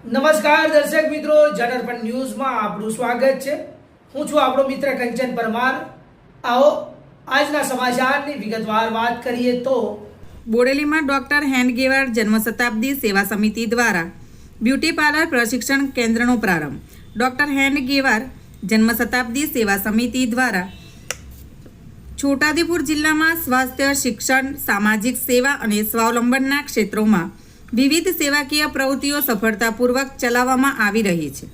નમસ્કાર દર્શક મિત્રો, જનરપણ ન્યૂઝમાં આપનું સ્વાગત છે। હું છું આપણો મિત્ર કંચન પરમાર। આવો આજના સમાચારની વિગતવાર વાત કરીએ તો બોડેલીમાં ડોક્ટર હેન્ડગેવાર જન્મશતાબ્દી સેવા સમિતિ દ્વારા બ્યુટી પાર્લર પ્રશિક્ષણ કેન્દ્રનો પ્રારંભ। ડોક્ટર હેન્ડગેવાર જન્મશતાબ્દી સેવા સમિતિ દ્વારા છોટાઉદેપુર જિલ્લામાં સ્વાસ્થ્ય, શિક્ષણ, સામાજિક સેવા અને સ્વાવલંબનના ક્ષેત્રોમાં વિવિધ સેવાકીય પ્રવૃત્તિઓ સફળતાપૂર્વક ચલાવવામાં આવી રહી છે।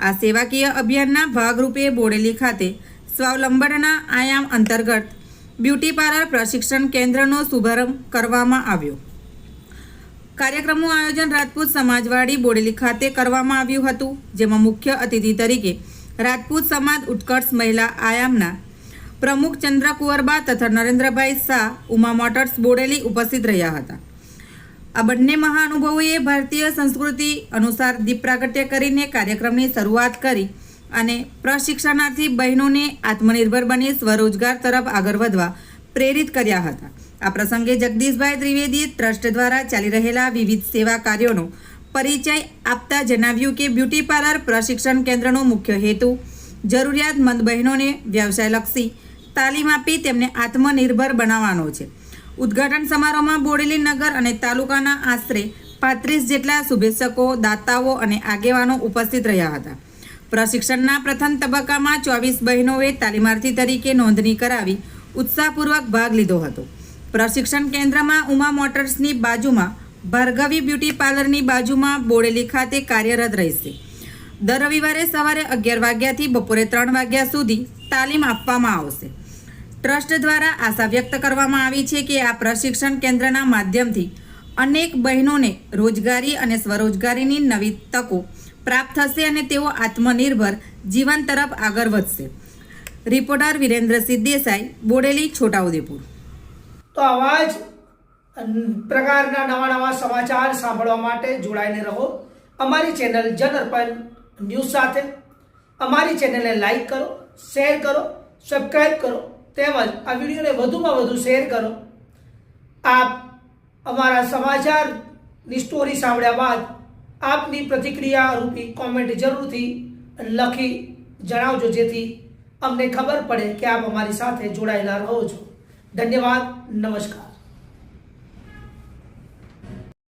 આ સેવાકીય અભિયાનના ભાગરૂપે બોડેલી ખાતે સ્વાવલંબનના આયામ અંતર્ગત બ્યુટી પાર્લર પ્રશિક્ષણ કેન્દ્રનો શુભારંભ કરવામાં આવ્યો। કાર્યક્રમનું આયોજન રાજપૂત સમાજવાડી બોડેલી ખાતે કરવામાં આવ્યું હતું, જેમાં મુખ્ય અતિથિ તરીકે રાજપૂત સમાજ ઉત્કર્ષ મહિલા આયામના પ્રમુખ ચંદ્રકુંવરબા તથા નરેન્દ્રભાઈ શાહ ઉમા મોટર્સ બોડેલી ઉપસ્થિત રહ્યા હતા। આ બંને મહાનુભાવોએ ભારતીય સંસ્કૃતિ અનુસાર દીપ પ્રાગટ્ય કરીને કાર્યક્રમની શરૂઆત કરી અને પ્રશિક્ષણાર્થી બહેનોને આત્મનિર્ભર બની સ્વરોજગાર તરફ આગળ વધવા પ્રેરિત કર્યા હતા। આ પ્રસંગે જગદીશભાઈ ત્રિવેદી ટ્રસ્ટ દ્વારા ચાલી રહેલા વિવિધ સેવા કાર્યોનો પરિચય આપતા જણાવ્યું કે બ્યુટી પાર્લર પ્રશિક્ષણ કેન્દ્રનો મુખ્ય હેતુ જરૂરિયાતમંદ બહેનોને વ્યવસાયલક્ષી તાલીમ આપી તેમને આત્મનિર્ભર બનાવવાનો છે। ઉદ્ઘાટન સમારોહમાં બોડેલી નગર અને તાલુકાના આશરે 35 જેટલા શુભેચ્છકો, દાતાઓ અને આગેવાનો ઉપસ્થિત રહ્યા હતા। પ્રશિક્ષણના પ્રથમ તબક્કામાં 24 બહેનોએ તાલીમાર્થી તરીકે નોંધણી કરાવી ઉત્સાહપૂર્વક ભાગ લીધો હતો। પ્રશિક્ષણ કેન્દ્રમાં ઉમા મોટર્સની બાજુમાં ભાર્ગવી બ્યુટી પાર્લરની બાજુમાં બોડેલી ખાતે કાર્યરત રહેશે। દર રવિવારે સવારે 11 વાગ્યાથી બપોરે 3 વાગ્યા સુધી તાલીમ આપવામાં આવશે। ટ્રસ્ટ દ્વારા આશા વ્યક્ત કરવામાં આવી છે કે આ પ્રશિક્ષણ કેન્દ્રના માધ્યમથી અનેક બહેનોને રોજગારી અને સ્વરોજગારીની નવી તકો પ્રાપ્ત થશે અને તેઓ આત્મનિર્ભર જીવન તરફ આગળ વધશે। રિપોર્ટર વિરેન્દ્રસિંહ દેસાઈ, બોડેલી, છોટાઉદેપુર। તો આવા જ પ્રકારના નવા સમાચાર સાંભળવા માટે જોડાઈને રહો અમારી ચેનલ જનરપણ ન્યૂઝ સાથે। અમારી ચેનલને લાઈક કરો, શેર કરો, સબસ્ક્રાઈબ કરો, તેમજ આ વિડીયોને વધુમાં વધુ શેર કરો। આપ અમારા સમાચારની સ્ટોરી સાંભળ્યા બાદ આપની પ્રતિક્રિયા રૂપી કોમેન્ટ જરૂરથી લખી જણાવજો, જેથી અમને ખબર પડે કે આપ અમારી સાથે જોડાયેલા રહો છો। ધન્યવાદ, નમસ્કાર।